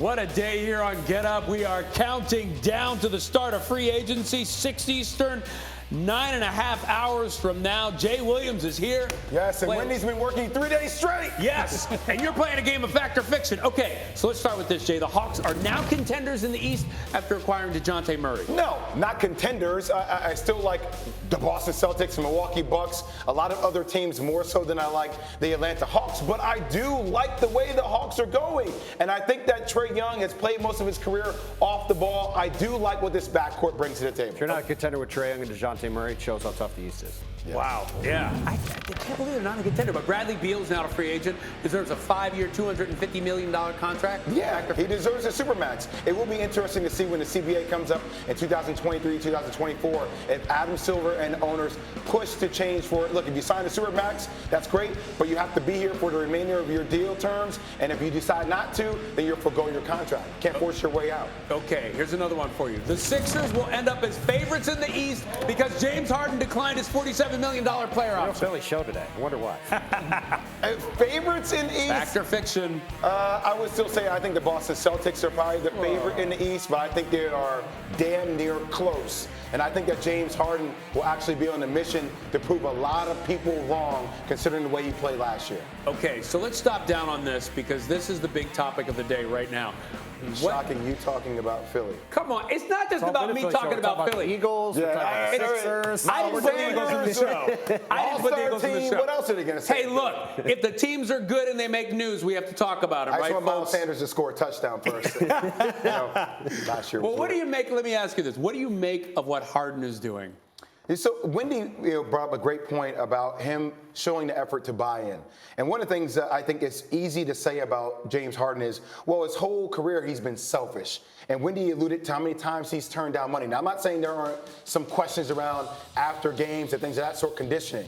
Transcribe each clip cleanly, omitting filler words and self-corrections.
What a day here on Get Up. We are counting down to the start of free agency, 6 Eastern, 9.5 hours from now. Jay Williams is here. Yes, and Wendy's been working 3 days straight. Yes, and you're playing a game of fact or fiction. Okay, so let's start with this, Jay. The Hawks are now contenders in the East after acquiring DeJounte Murray. No, not contenders. I still like the Boston Celtics and Milwaukee Bucks, a lot of other teams more so than I like the Atlanta Hawks. But I do like the way the Hawks are going. And I think that Trae Young has played most of his career off the ball. I do like what this backcourt brings to the table. If you're not a contender with Trae Young and DeJounte Murray, it shows how tough the East is. Yeah. Wow. Yeah. I can't believe they're not a contender. But Bradley Beal's now a free agent. Deserves a 5-year, $250 million contract. Yeah, he deserves a supermax. It will be interesting to see when the CBA comes up in 2023, 2024, if Adam Silver and owners push to change for it. Look, if you sign a supermax, that's great, but you have to be here for the remainder of your deal terms. And if you decide not to, then you'll forgo your contract. Can't force your way out. Okay, here's another one for you. The Sixers will end up as favorites in the East because James Harden declined his $47 million player option. Philly show today. I wonder why. Favorites in East? Fact or fiction? I would still say I think the Boston Celtics are probably the favorite in the East, but I think they are damn near close. And I think that James Harden will actually be on a mission to prove a lot of people wrong considering the way he played last year. Okay, so let's stop down on this because this is the big topic of the day right now. Shocking you talking about Philly. Come on, it's not just about me talking about Philly. Eagles, Sixers. I didn't put the Eagles in the show. I didn't put the Eagles in the show. What else are they going to say? Hey, look, if the teams are good and they make news, we have to talk about it, right, folks? I just want Miles Sanders to score a touchdown first. Last year. Well, what do you make? Let me ask you this: what do you make of what Harden is doing? So Wendy brought up a great point about him showing the effort to buy in. And one of the things that I think is easy to say about James Harden is, well, his whole career he's been selfish. And Wendy alluded to how many times he's turned down money. Now, I'm not saying there aren't some questions around after games and things of that sort, conditioning.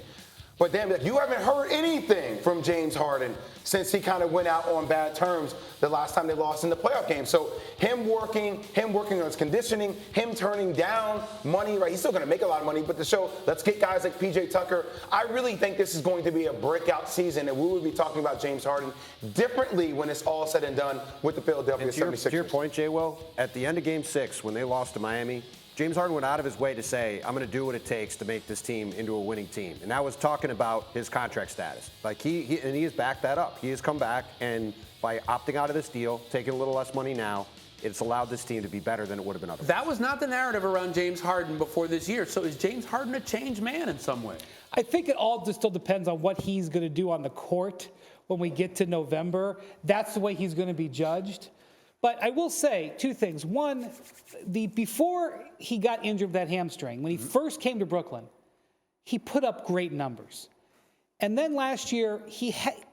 But damn, you haven't heard anything from James Harden since he kind of went out on bad terms the last time they lost in the playoff game. So him working on his conditioning, him turning down money, right? He's still going to make a lot of money, but to show, let's get guys like PJ Tucker. I really think this is going to be a breakout season, and we will be talking about James Harden differently when it's all said and done with the Philadelphia 76ers. To your point, Jay Will, at the end of Game 6, when they lost to Miami, James Harden went out of his way to say, I'm going to do what it takes to make this team into a winning team. And that was talking about his contract status. Like he has backed that up. He has come back, and by opting out of this deal, taking a little less money now, it's allowed this team to be better than it would have been otherwise. That was not the narrative around James Harden before this year. So is James Harden a changed man in some way? I think it all just still depends on what he's going to do on the court when we get to November. That's the way he's going to be judged. But I will say two things. One, before he got injured with that hamstring, when he first came to Brooklyn, he put up great numbers. And then last year,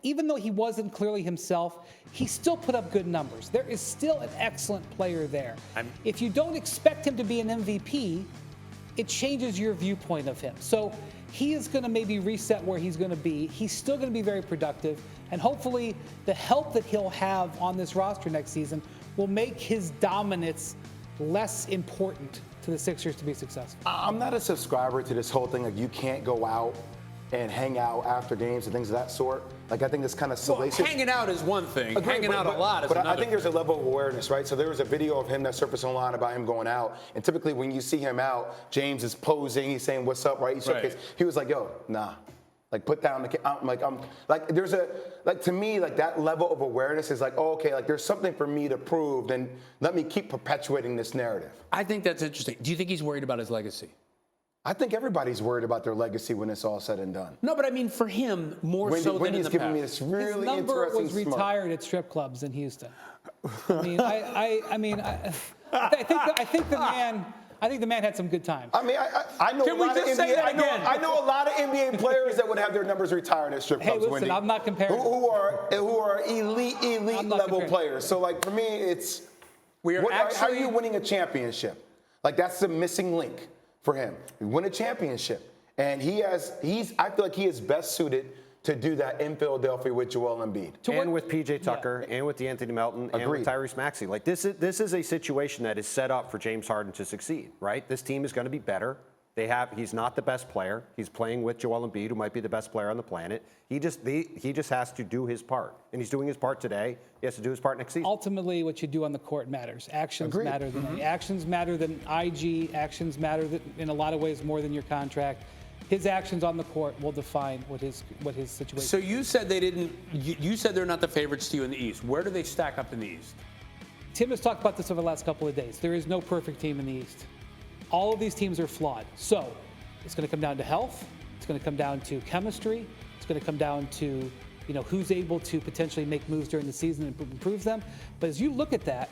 even though he wasn't clearly himself, he still put up good numbers. There is still an excellent player there. If you don't expect him to be an MVP, it changes your viewpoint of him. So he is going to maybe reset where he's going to be. He's still going to be very productive. And hopefully the help that he'll have on this roster next season will make his dominance less important to the Sixers to be successful. I'm not a subscriber to this whole thing like you can't go out and hang out after games and things of that sort. Like, I think it's kind of salacious. Well, hanging out is one thing. Hanging out a lot is another. But I think there's a level of awareness, right? So there was a video of him that surfaced online about him going out. And typically when you see him out, James is posing. He's saying, what's up, right? He was like, yo, nah. Like, put down the there's to me, like, that level of awareness is like, oh, okay, like, there's something for me to prove, then let me keep perpetuating this narrative. I think that's interesting. Do you think he's worried about his legacy? I think everybody's worried about their legacy when it's all said and done. No, but I mean, for him, more so than in the giving past. Me this really his number interesting was retired at strip clubs in Houston. I think the man had some good times. I mean, I know Can a lot we of just NBA. say that again? I know a lot of NBA players that would have their numbers retired at strip clubs. Hey, listen, Wendy, I'm not comparing. Who are elite level comparing. players. So, like, for me, it's how are you winning a championship? Like, that's the missing link for him. You win a championship, and I feel like he is best suited to do that in Philadelphia with Joel Embiid. And with PJ Tucker, and with Anthony Melton, and with Tyrese Maxey. Like, this is a situation that is set up for James Harden to succeed, right? This team is going to be better He's not the best player. He's playing with Joel Embiid, who might be the best player on the planet. He just has to do his part, and he's doing his part today. He has to do his part next season. Ultimately, what you do on the court matters. Actions Agreed. matter. Actions matter than IG. Actions matter in a lot of ways more than your contract. His actions on the court will define what his situation. So you said they didn't. You said they're not the favorites to you in the East. Where do they stack up in the East? Tim has talked about this over the last couple of days. There is no perfect team in the East. All of these teams are flawed. So it's going to come down to health. It's going to come down to chemistry. It's going to come down to who's able to potentially make moves during the season and improve them. But as you look at that,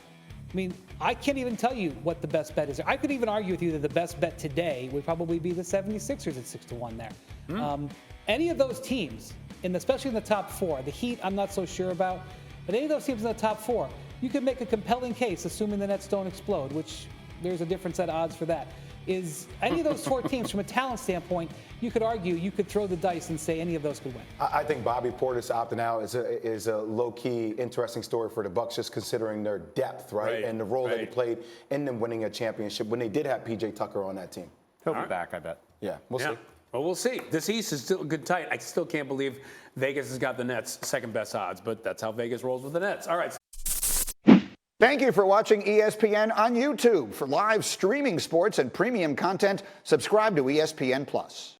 I mean, I can't even tell you what the best bet is. I could even argue with you that the best bet today would probably be the 76ers at 6-1 there. Any of those teams, and especially in the top four, the Heat I'm not so sure about, but any of those teams in the top four, you could make a compelling case, assuming the Nets don't explode, which there's a different set of odds for that. Is any of those four teams, from a talent standpoint, you could argue, you could throw the dice and say any of those could win. I think Bobby Portis opting out is a low-key interesting story for the Bucks, just considering their depth, right? And the role that he played in them winning a championship when they did have PJ Tucker on that team. He'll be back, I bet. Yeah, we'll see. Well, we'll see. This East is still good tight. I still can't believe Vegas has got the Nets second best odds, but that's how Vegas rolls with the Nets. All right. Thank you for watching ESPN on YouTube. For live streaming sports and premium content, subscribe to ESPN+.